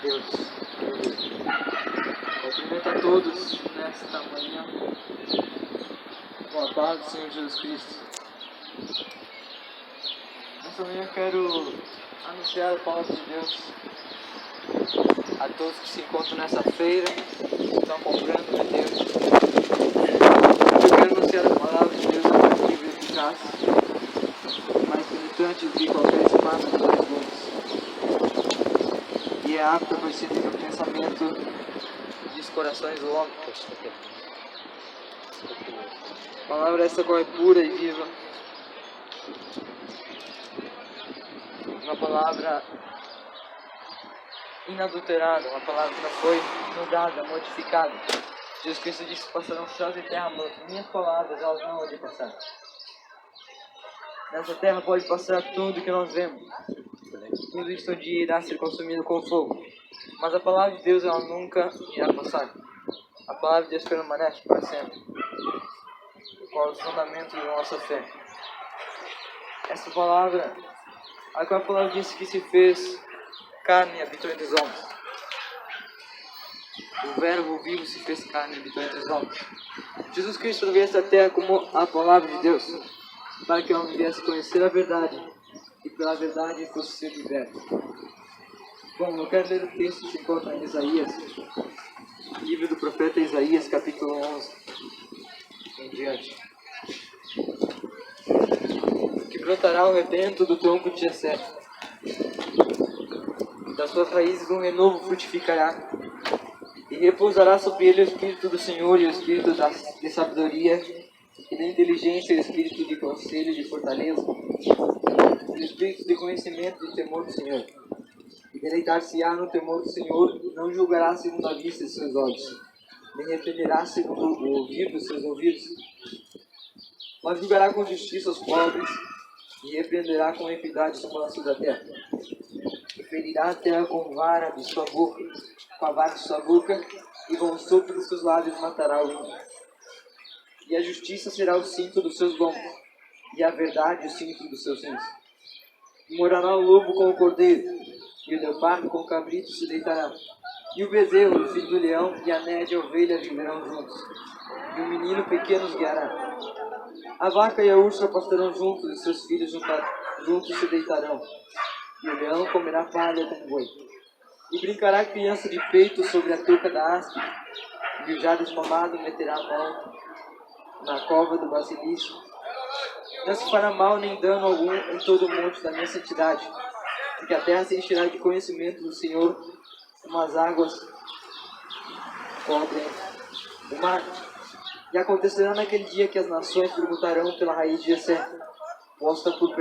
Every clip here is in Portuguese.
Deus. Cumprimento a todos nesta manhã com a paz do Senhor Jesus Cristo. Nesta manhã eu quero anunciar a palavra de Deus a todos que se encontram nessa feira, que estão comprando, meu Deus. Eu quero anunciar a palavra de Deus efetiva e eficaz, mais penetrante do que qualquer espada de dois gumes. E é apta para discernir o pensamento dos corações do homem. A palavra essa qual é pura e viva. Uma palavra inadulterada, uma palavra que não foi mudada, modificada. Jesus Cristo disse que passarão céus e terra, mas minhas palavras elas não hão de passar. Nessa terra pode passar tudo que nós vemos. Tudo isso um dia irá ser consumido com fogo. Mas a palavra de Deus ela nunca irá passar. A palavra de Deus permanece para sempre. Qual é o fundamento da nossa fé? Essa palavra, a qual a palavra disse que se fez carne e habitou entre os homens. O verbo vivo se fez carne e habitou entre os homens. Jesus Cristo veio a esta terra como a palavra de Deus, para que o homem viesse conhecer a verdade e pela verdade fosse ser liberto. Bom, eu quero ler o texto que se encontra em Isaías, livro do profeta Isaías, capítulo 11, em diante. Que brotará o rebento do tronco de Jessé, das suas raízes um renovo frutificará, e repousará sobre ele o Espírito do Senhor e o Espírito de sabedoria e da inteligência e o Espírito de conselho e de fortaleza, e o Espírito de conhecimento e de temor do Senhor. E deleitar-se-á no temor do Senhor, e não julgará segundo a vista de seus olhos, nem repreenderá segundo o ouvir dos seus ouvidos, mas julgará com justiça os pobres, e repreenderá com equidade os mansos da terra. E ferirá a terra com vara de sua boca, com a vara de sua boca, e com o sopro dos seus lábios matará o ímpio. E a justiça será o cinto dos seus lombos, e a verdade o cinto dos seus rins. E morará o lobo com o cordeiro, e o leopardo com o cabrito se deitará. E o bezerro, o filho do leão, e a média ovelha viverão juntos. E o menino pequeno os guiará. A vaca e a ursa pastarão juntos, e seus filhos juntos se deitarão. E o leão comerá palha como boi. E brincará a criança de peito sobre a touca da aspe. E o já desmamado meterá a mão na cova do basilisco. Não se fará mal nem dano algum em todo o monte da minha santidade, porque a terra se encherá de conhecimento do Senhor, como as águas cobrem o mar. E acontecerá naquele dia que as nações tributarão pela raiz de Jessé, posta por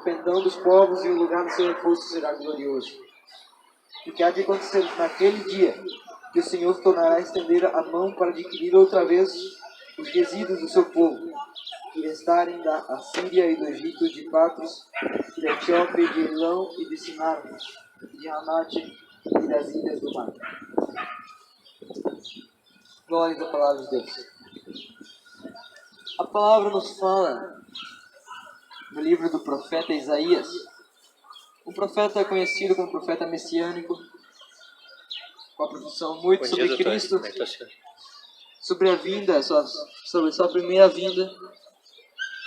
pendão dos povos, e o lugar do seu repouso será glorioso. Porque há de acontecer naquele dia que o Senhor tornará a estender a mão para adquirir outra vez os resíduos do seu povo, que restarem da Assíria e do Egito, de Patros, e da Etiópia, e de Elão, e de Sinar, e de Ramate, e das ilhas do mar. Glória à palavra de Deus. A palavra nos fala no livro do profeta Isaías. O profeta é conhecido como profeta messiânico, com a profissão muito sobre Cristo, sobre a vinda, sobre sua primeira vinda,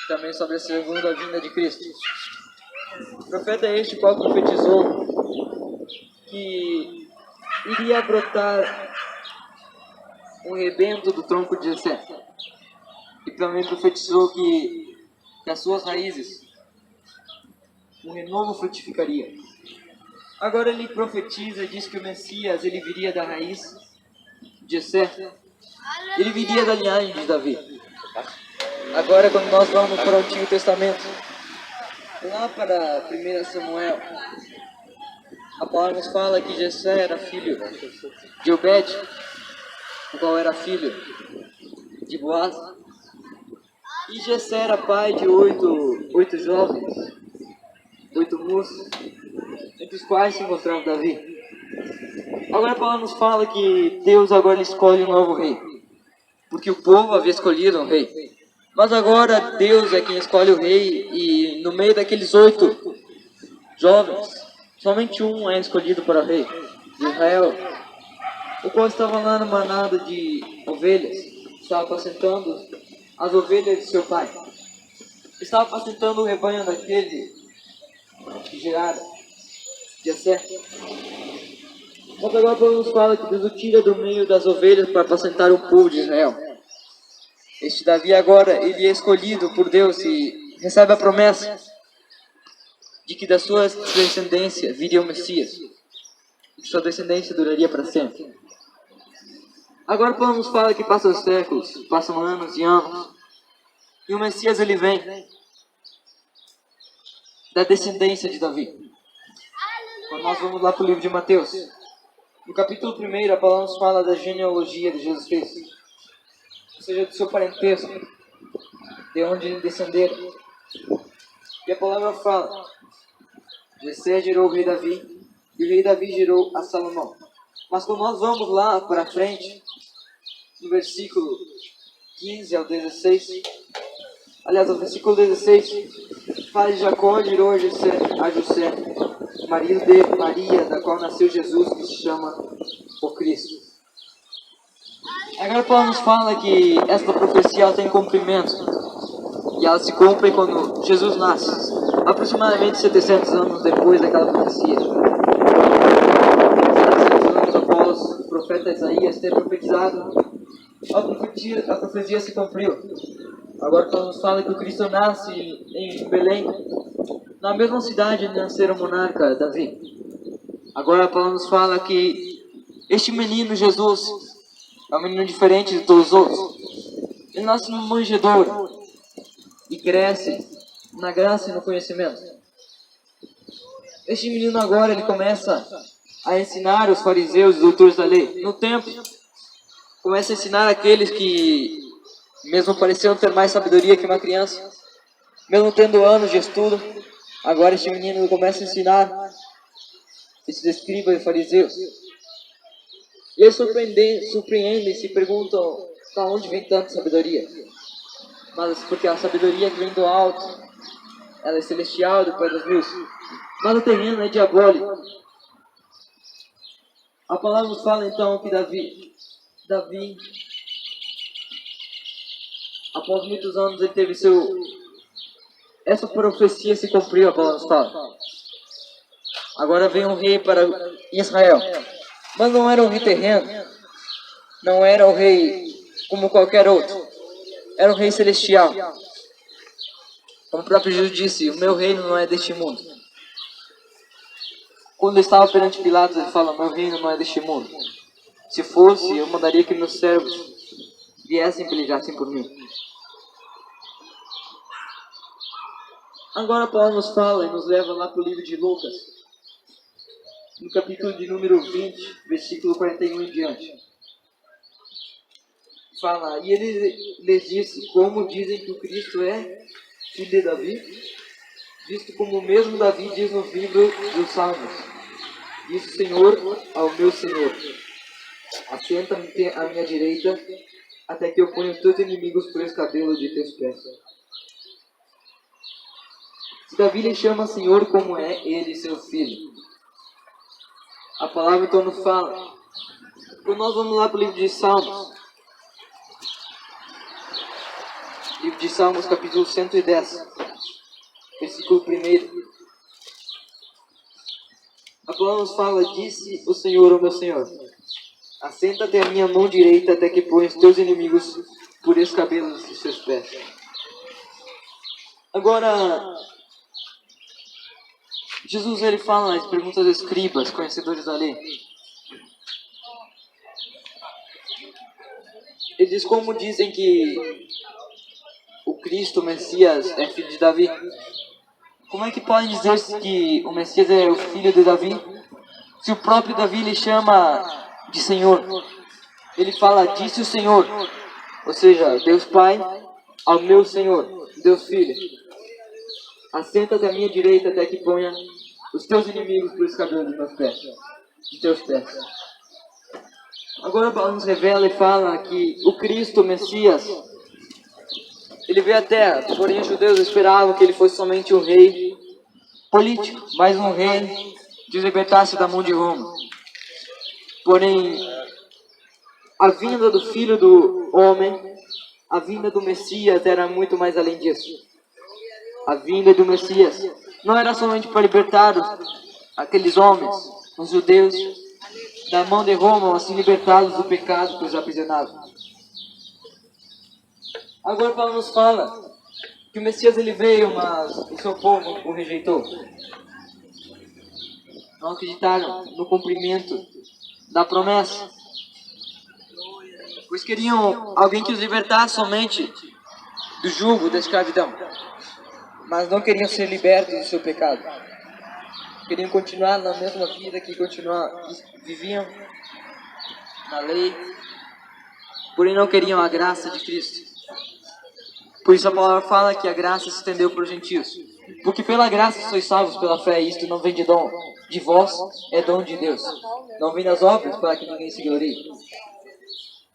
também sobre a segunda vinda de Cristo. O profeta é este qual profetizou que iria brotar um rebento do tronco de Jessé. E também profetizou que as suas raízes um renovo frutificaria. Agora ele profetiza e diz que o Messias ele viria da raiz de Jessé. Ele viria da linhagem de Davi. Agora quando nós vamos para o Antigo Testamento, lá para 1 Samuel, a palavra nos fala que Jessé era filho de Obed, o qual era filho de Boaz. E Jessé era pai de oito jovens, 8 moços, entre os quais se encontrava Davi. Agora a palavra nos fala que Deus agora escolhe um novo rei, porque o povo havia escolhido um rei. Mas agora Deus é quem escolhe o rei, e no meio daqueles 8 jovens, somente um é escolhido para rei. de Israel, o qual estava lá numa manada de ovelhas, estava apacentando as ovelhas de seu pai. Estava apacentando o rebanho daquele que gerara, de Jessé. Mas agora Paulo nos fala que Deus o tira do meio das ovelhas para apacentar o povo de Israel. Este Davi agora, ele é escolhido por Deus e recebe a promessa de que da sua descendência viria o Messias. E que sua descendência duraria para sempre. Agora Paulo nos fala que passam os séculos, passam anos e anos. E o Messias, ele vem da descendência de Davi. Quando nós vamos lá para o livro de Mateus, no capítulo 1, a palavra nos fala da genealogia de Jesus Cristo, ou seja, do seu parentesco, de onde ele descenderam. E a palavra fala: Jessé gerou o rei Davi, e o rei Davi gerou a Salomão. Mas quando nós vamos lá para frente, no versículo 15 ao 16, aliás, no versículo 16, fala de Jacó gerou a Jessé, marido de Maria, da qual nasceu Jesus, que se chama o Cristo. Agora Paulo nos fala que esta profecia ela tem cumprimento, e ela se cumpre quando Jesus nasce, aproximadamente 700 anos depois daquela profecia. 700 anos após o profeta Isaías ter profetizado, a profecia se cumpriu. Agora Paulo nos fala que o Cristo nasce em Belém, na mesma cidade onde nasceram o monarca Davi. Agora Paulo nos fala que este menino Jesus é um menino diferente de todos os outros. Ele nasce numa manjedoura e cresce na graça e no conhecimento. Este menino agora ele começa a ensinar os fariseus e doutores da lei. No templo, começa a ensinar aqueles que, mesmo pareciam ter mais sabedoria que uma criança, mesmo tendo anos de estudo, agora este menino começa a ensinar esses escribas e fariseus. E eles surpreendem e se perguntam: de onde vem tanta sabedoria? Mas porque a sabedoria que vem do alto, ela é celestial do Pai das luzes, mas o terreno é diabólico. A palavra nos fala então que Davi, após muitos anos, ele teve essa profecia se cumpriu, a palavra nos fala. Agora vem um rei para Israel, mas não era um rei terreno, não era um rei como qualquer outro, era um rei celestial. Como o próprio Jesus disse: o meu reino não é deste mundo. Quando ele estava perante Pilatos, ele fala: meu reino não é deste mundo. Se fosse, eu mandaria que meus servos viessem e pelejassem por mim. Agora Paulo nos fala e nos leva lá para o livro de Lucas, no capítulo de número 20, versículo 41 em diante. Fala: e ele lhes disse: como dizem que o Cristo é filho de Davi, visto como o mesmo Davi diz no livro dos Salmos: disse o Senhor ao meu Senhor: assenta-me à minha direita, até que eu ponha os teus inimigos por escabelo de teus pés. Se Davi lhe chama Senhor, como é ele seu filho? A palavra então nos fala. Quando nós vamos lá para o livro de Salmos, livro de Salmos, capítulo 110, versículo 1. A palavra nos fala: disse o Senhor ao meu Senhor: assenta-te à minha mão direita, até que ponha os teus inimigos por escabelos de seus pés. Agora, Jesus ele fala, ele pergunta aos escribas, conhecedores da lei. Ele diz: como dizem que o Cristo, o Messias, é filho de Davi? Como é que podem dizer que o Messias é o filho de Davi, se o próprio Davi lhe chama de Senhor? Ele fala: disse o Senhor, ou seja, Deus Pai, ao meu Senhor, Deus Filho: assenta-te à minha direita, até que ponha os teus inimigos por escabelo de meus pés, de teus pés. Agora Paulo nos revela e fala que o Cristo, o Messias, ele veio à Terra, porém os judeus esperavam que ele fosse somente um rei político, mas um rei que os libertasse da mão de Roma. Porém, a vinda do Filho do Homem, a vinda do Messias era muito mais além disso. A vinda do Messias não era somente para libertar aqueles homens, os judeus, da mão de Roma, assim libertá-los do pecado que os aprisionava. Agora Paulo nos fala que o Messias ele veio, mas o seu povo o rejeitou. Não acreditaram no cumprimento da promessa. Pois queriam alguém que os libertasse somente do jugo da escravidão. Mas não queriam ser libertos do seu pecado. Queriam continuar na mesma vida que viviam na lei. Porém não queriam a graça de Cristo. Por isso a palavra fala que a graça se estendeu para os gentios. Porque pela graça sois salvos pela fé, e isto não vem de dom de vós, é dom de Deus. Não vem das obras para que ninguém se glorie.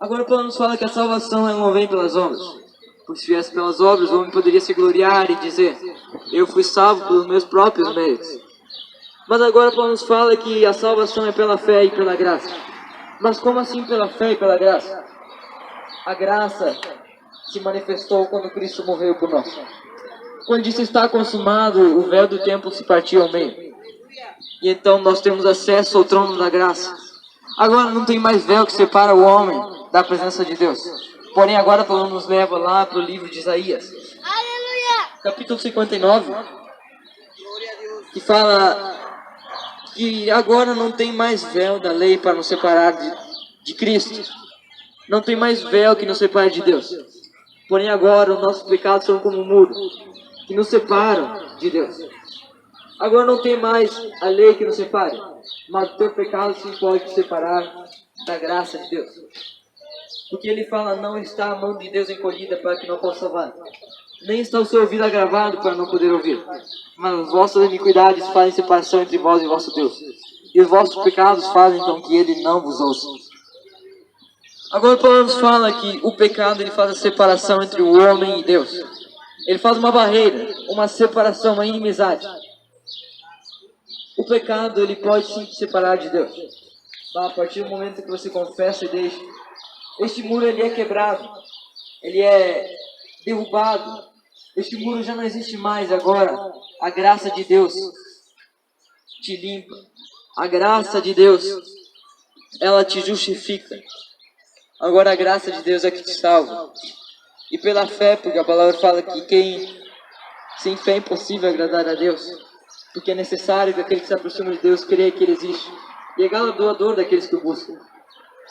Agora Paulo nos fala que a salvação não vem pelas obras. Pois se viesse pelas obras, o homem poderia se gloriar e dizer: eu fui salvo pelos meus próprios méritos. Mas agora Paulo nos fala que a salvação é pela fé e pela graça. Mas como assim pela fé e pela graça? A graça se manifestou quando Cristo morreu por nós. Quando disse está consumado, o véu do templo se partiu ao meio. E então nós temos acesso ao trono da graça. Agora não tem mais véu que separa o homem da presença de Deus. Porém agora Paulo nos leva lá para o livro de Isaías. Aleluia! Capítulo 59. Que fala que agora não tem mais véu da lei para nos separar de Cristo. Não tem mais véu que nos separe de Deus. Porém agora os nossos pecados são como um muro que nos separam de Deus. Agora não tem mais a lei que nos separe, mas o teu pecado sim pode te separar da graça de Deus. Porque ele fala, não está a mão de Deus encolhida para que não possa salvar, nem está o seu ouvido agravado para não poder ouvir. Mas as vossas iniquidades fazem separação entre vós e vosso Deus, e os vossos pecados fazem então que ele não vos ouça. Agora Paulo nos fala que o pecado ele faz a separação entre o homem e Deus. Ele faz uma barreira, uma separação, uma inimizade. O pecado ele pode sim te separar de Deus. A partir do momento que você confessa e deixa, este muro ele é quebrado, ele é derrubado. Este muro já não existe mais. Agora a graça de Deus te limpa. A graça de Deus, ela te justifica. Agora a graça de Deus é que te salva. E pela fé, porque a palavra fala que sem fé é impossível agradar a Deus. Porque é necessário que aquele que se aproxima de Deus creia que Ele existe. E é galardoador daqueles que o buscam.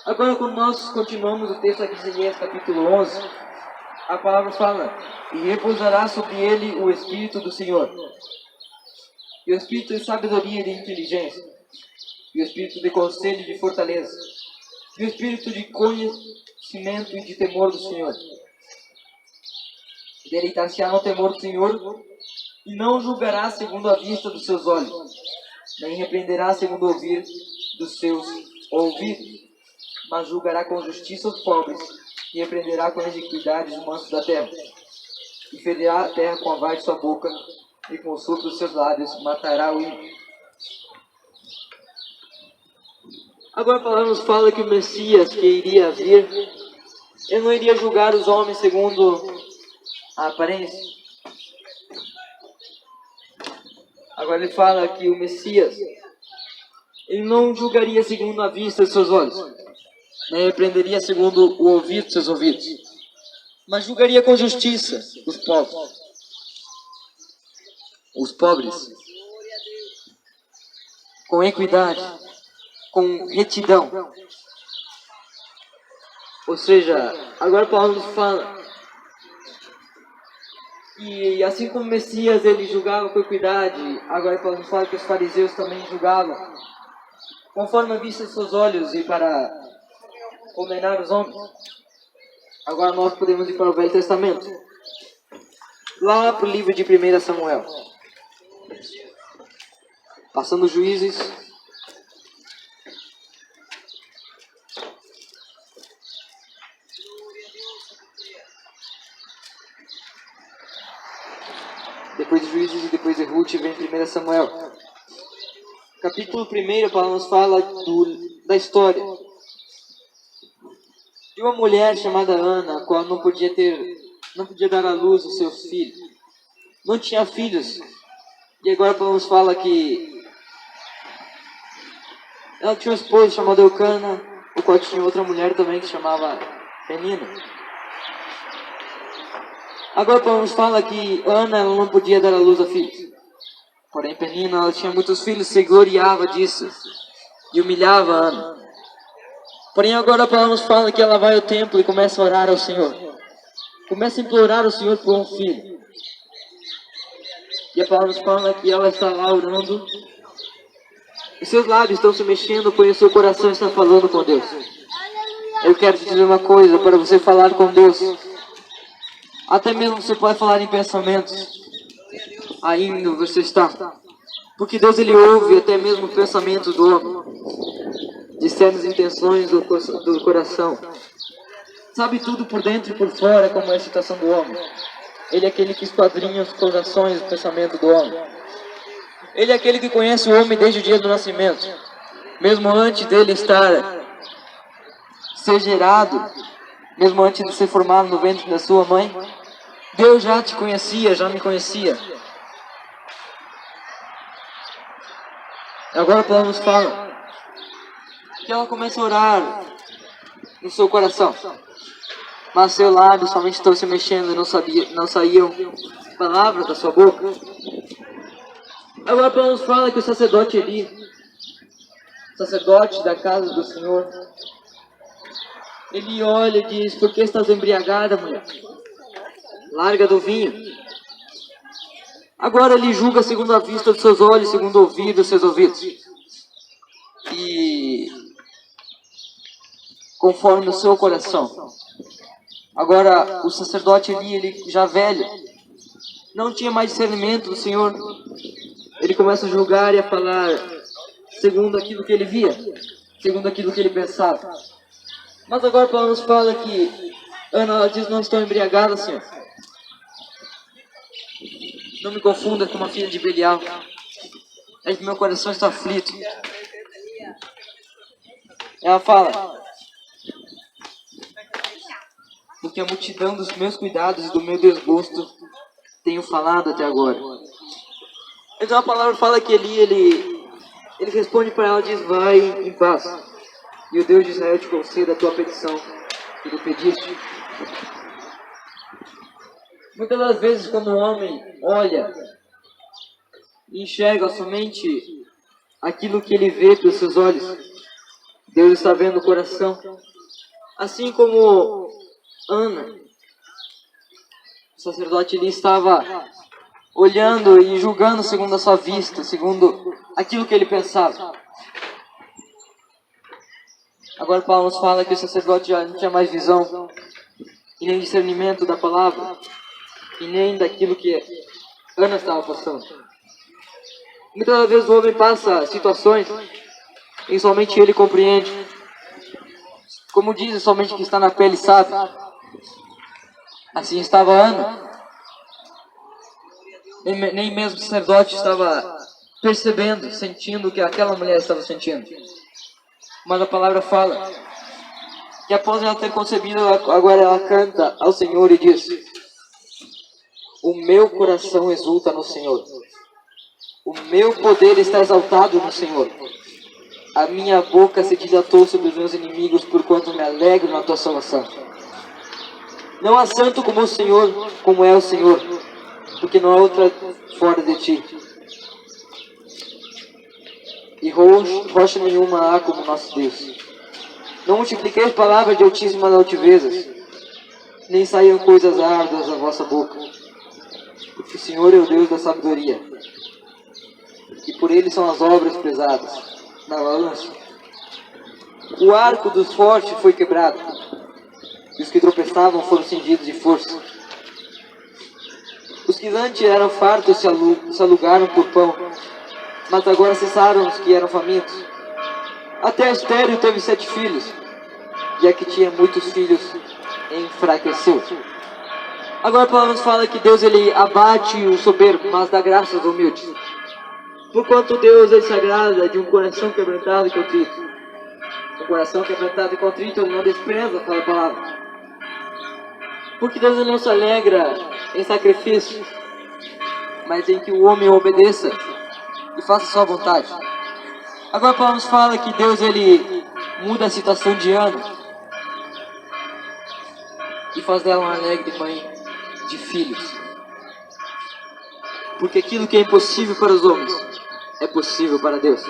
Agora, quando nós continuamos o texto aqui de Isaías, capítulo 11, a palavra fala: e repousará sobre ele o Espírito do Senhor. E o Espírito de sabedoria e de inteligência. E o Espírito de conselho e de fortaleza. E o Espírito de conhecimento e de temor do Senhor. Deleitar-se-á no temor do Senhor, e não julgará segundo a vista dos seus olhos, nem repreenderá segundo o ouvir dos seus ouvidos, mas julgará com justiça os pobres, e repreenderá com iniquidade os mansos da terra, e ferirá a terra com a vara de sua boca, e com o sopro dos seus lábios matará o ímpio. Agora a palavra nos fala que o Messias que iria vir, ele não iria julgar os homens segundo a aparência. Agora ele fala que o Messias, ele não julgaria segundo a vista dos seus olhos, nem repreenderia segundo o ouvido dos seus ouvidos, mas julgaria com justiça os pobres, com equidade, com retidão. Ou seja, agora Paulo nos fala e assim como o Messias ele julgava com equidade, agora Paulo nos fala que os fariseus também julgavam conforme a vista dos seus olhos e para condenar os homens. Agora nós podemos ir para o Velho Testamento, lá para o livro de 1 Samuel, passando Juízes, depois de Juízes e depois de Ruth vem 1 Samuel. Capítulo 1, Paulo nos fala da história de uma mulher chamada Ana, a qual não podia dar à luz o seu filho. Não tinha filhos. E agora Paulo nos fala que ela tinha um esposo chamado Eucana, o qual tinha outra mulher também que se chamava Penina. Agora Paulo nos fala que Ana ela não podia dar à luz a filhos. Porém Penina ela tinha muitos filhos, se gloriava disso e humilhava Ana. Porém agora Paulo nos fala que ela vai ao templo e começa a orar ao Senhor. Começa a implorar ao Senhor por um filho. E a Paulo nos fala que ela está lá orando. Os seus lábios estão se mexendo, porém o seu coração está falando com Deus. Eu quero te dizer uma coisa, para você falar com Deus. Até mesmo você pode falar em pensamentos. Ainda você está. Porque Deus ele ouve até mesmo os pensamentos do homem. Discerne as intenções do coração. Sabe tudo por dentro e por fora como é a situação do homem. Ele é aquele que esquadrinha os corações e o pensamento do homem. Ele é aquele que conhece o homem desde o dia do nascimento. Mesmo antes dele ser gerado, mesmo antes de ser formado no ventre da sua mãe, Deus já te conhecia, já me conhecia. Agora Paulo nos fala que ela começa a orar no seu coração. Mas seus lábios somente estão se mexendo e não saíam palavras da sua boca. Agora Paulo nos fala que o sacerdote Eli, sacerdote da casa do Senhor, ele olha e diz: por que estás embriagada, mulher? Larga do vinho. Agora ele julga segundo a vista dos seus olhos, segundo o ouvido dos seus ouvidos. E conforme o seu coração. Agora o sacerdote Eli, ele já velho, não tinha mais discernimento do Senhor. Ele começa a julgar e a falar segundo aquilo que ele via, segundo aquilo que ele pensava. Mas agora Paulo nos fala que Ana ela diz: não estou embriagada, Senhor. Não me confunda com uma filha de Belial. É que meu coração está aflito. Ela fala: porque a multidão dos meus cuidados e do meu desgosto tenho falado até agora. Então a palavra fala que ele responde para ela, diz: vai em paz, e o Deus de Israel te conceda a tua petição que tu pediste. Muitas das vezes quando um homem olha e enxerga somente aquilo que ele vê pelos seus olhos, Deus está vendo o coração. Assim como Ana, o sacerdote ali estava olhando e julgando segundo a sua vista, segundo aquilo que ele pensava. Agora Paulo nos fala que o sacerdote já não tinha mais visão e nem discernimento da palavra e nem daquilo que Ana estava passando. Muitas vezes o homem passa situações e somente ele compreende. Como dizem, somente quem está na pele sabe. Assim estava Ana. Nem mesmo o sacerdote estava percebendo, sentindo o que aquela mulher estava sentindo. Mas a palavra fala que após ela ter concebido, agora ela canta ao Senhor e diz: o meu coração exulta no Senhor. O meu poder está exaltado no Senhor. A minha boca se dilatou sobre os meus inimigos, porquanto me alegro na tua salvação. Não há santo como o Senhor, como é o Senhor, porque não há outra fora de ti. E rocha nenhuma há como nosso Deus. Não multipliquei as palavras de altíssimas altivezas, nem saíam coisas árduas da vossa boca. Porque o Senhor é o Deus da sabedoria, e por ele são as obras pesadas na balança. O arco dos fortes foi quebrado, e os que tropeçavam foram cingidos de força. Os que antes eram fartos se alugaram por pão, mas agora cessaram os que eram famintos. Até a estéril teve 7 filhos, e a que tinha muitos filhos enfraqueceu. Agora Paulo nos fala que Deus ele abate o soberbo, mas dá graça aos humildes. Porquanto Deus ele se agrada de um coração quebrantado e contrito. Um coração quebrantado e contrito ele não despreza, fala a palavra. Porque Deus ele não se alegra em sacrifício, mas em que o homem obedeça e faça sua vontade. Agora a palavra nos fala que Deus ele muda a situação de Ana e faz dela uma alegre mãe de filhos. Porque aquilo que é impossível para os homens é possível para Deus.